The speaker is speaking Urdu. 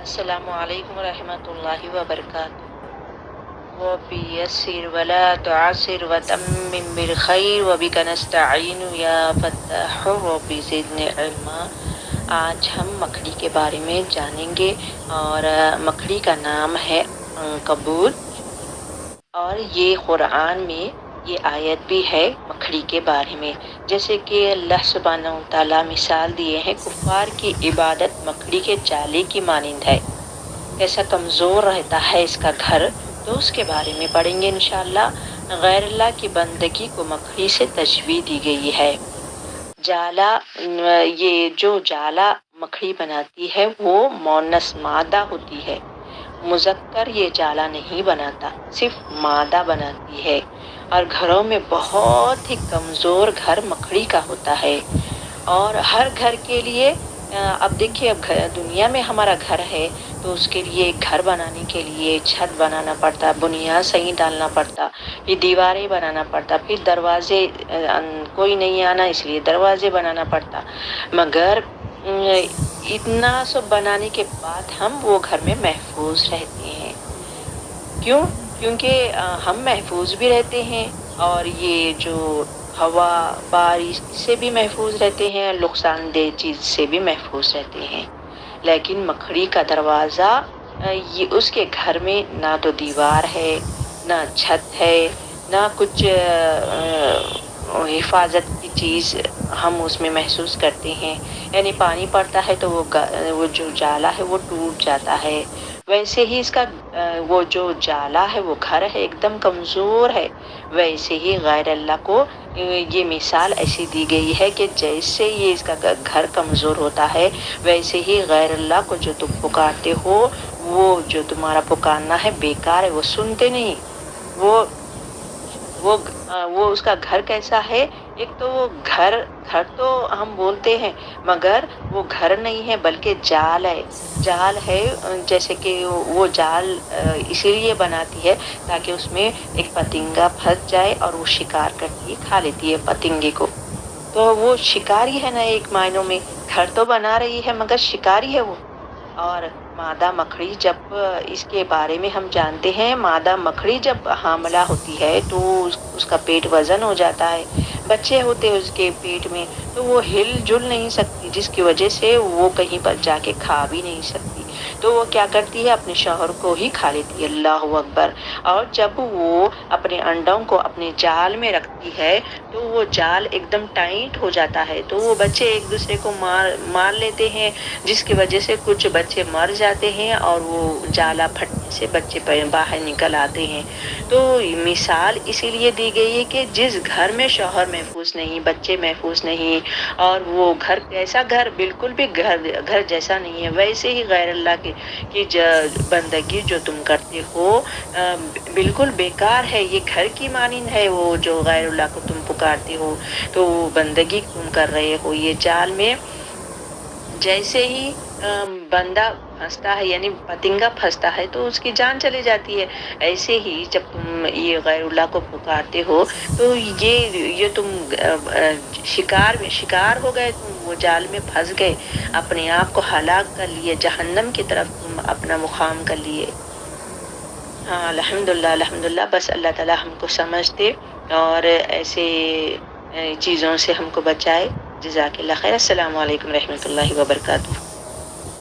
السلام علیکم ورحمۃ اللہ وبرکاتہ۔ رب یسر ولا تعسر وتمم بالخیر وبک نستعین یا فتاح رب زدنی علما۔ آج ہم مکڑی کے بارے میں جانیں گے اور مکڑی کا نام ہے عنکبوت، اور یہ قرآن میں یہ آیت بھی ہے مکڑی کے بارے میں، جیسے کہ اللہ سبحانہ و تعالیٰ مثال دیے ہیں کفار کی عبادت مکڑی کے جالے کی مانند ہے، کیسا کمزور رہتا ہے اس کا گھر، تو اس کے بارے میں پڑھیں گے انشاءاللہ۔ غیر اللہ کی بندگی کو مکڑی سے تشبیہ دی گئی ہے۔ جالا، یہ جو جالا مکڑی بناتی ہے وہ مونس مادہ ہوتی ہے، مذکر یہ جالا نہیں بناتا، صرف مادہ بناتی ہے، اور گھروں میں بہت ہی کمزور گھر مکڑی کا ہوتا ہے۔ اور ہر گھر کے لیے اب دیکھیے، اب دنیا میں ہمارا گھر ہے تو اس کے لیے گھر بنانے کے لیے چھت بنانا پڑتا، بنیاد صحیح ڈالنا پڑتا، پھر دیواریں بنانا پڑتا، پھر دروازے، کوئی نہیں آنا اس لیے دروازے بنانا پڑتا، مگر اتنا سب بنانے کے بعد ہم وہ گھر میں محفوظ رہتے ہیں۔ کیوں؟ کیونکہ ہم محفوظ بھی رہتے ہیں، اور یہ جو ہوا، بارش سے بھی محفوظ رہتے ہیں، نقصان دہ چیز سے بھی محفوظ رہتے ہیں۔ لیکن مکڑی کا دروازہ، یہ اس کے گھر میں نہ تو دیوار ہے، نہ چھت ہے، نہ کچھ حفاظت کی چیز ہم اس میں محسوس کرتے ہیں، یعنی پانی پڑتا ہے تو وہ جو جالا ہے وہ ٹوٹ جاتا ہے۔ ویسے ہی اس کا وہ جو جالا ہے، وہ گھر ہے، ایک دم کمزور ہے۔ ویسے ہی غیر اللہ کو یہ مثال ایسی دی گئی ہے کہ جیسے یہ اس کا گھر کمزور ہوتا ہے، ویسے ہی غیر اللہ کو جو تم پکارتے ہو، وہ جو تمہارا پکارنا ہے بیکار ہے، وہ سنتے نہیں۔ وہ اس کا گھر کیسا ہے؟ ایک تو وہ گھر تو ہم بولتے ہیں، مگر وہ گھر نہیں ہے بلکہ جال ہے۔ جال ہے، جیسے کہ وہ جال اسی لیے بناتی ہے تاکہ اس میں ایک پتنگا پھنس جائے اور وہ شکار کرتی ہے، کھا لیتی ہے پتنگے کو، تو وہ شکاری ہے نا، ایک معنوں میں گھر تو بنا رہی ہے مگر شکاری ہے وہ۔ اور مادہ مکڑی، جب اس کے بارے میں ہم جانتے ہیں، مادہ مکڑی جب حاملہ ہوتی ہے تو اس کا پیٹ وزن ہو جاتا ہے، بچے ہوتے ہیں اس کے پیٹ میں، تو وہ ہل جل نہیں سکتی، جس کی وجہ سے وہ کہیں پر جا کے کھا بھی نہیں سکتی، تو وہ کیا کرتی ہے، اپنے شوہر کو ہی کھا لیتی ہے۔ اللہ اکبر۔ اور جب وہ اپنے انڈوں کو اپنے جال میں رکھتی ہے تو وہ جال ایک دم ٹائٹ ہو جاتا ہے، تو وہ بچے ایک دوسرے کو مار لیتے ہیں، جس کی وجہ سے کچھ بچے مر جاتے ہیں، اور وہ جالا پھٹنے سے بچے باہر نکل آتے ہیں۔ تو مثال اسی لیے دی گئی ہے کہ جس گھر میں شوہر محفوظ نہیں، بچے محفوظ نہیں، اور وہ گھر کیسا گھر، بالکل بھی گھر جیسا نہیں ہے، ویسے ہی غیر اللہ کی بندگی جو تم کرتے ہو بالکل بیکار ہے، یہ گھر کی مانند ہے۔ وہ جو غیر اللہ کو تم پکارتے ہو تو وہ بندگی تم کر رہے ہو یہ جال میں۔ جیسے ہی بندہ پھنستا ہے، یعنی پتنگا پھنستا ہے تو اس کی جان چلی جاتی ہے، ایسے ہی جب تم یہ غیر اللہ کو پکارتے ہو تو یہ تم شکار ہو گئے، تم وہ جال میں پھنس گئے، اپنے آپ کو ہلاک کر لیے، جہنم کی طرف تم اپنا مقام کر لیے۔ ہاں، الحمدللہ الحمدللہ، بس اللہ تعالیٰ ہم کو سمجھ دے اور ایسے چیزوں سے ہم کو بچائے۔ جزاک اللہ خیر۔ السلام علیکم رحمۃ اللہ وبرکاتہ۔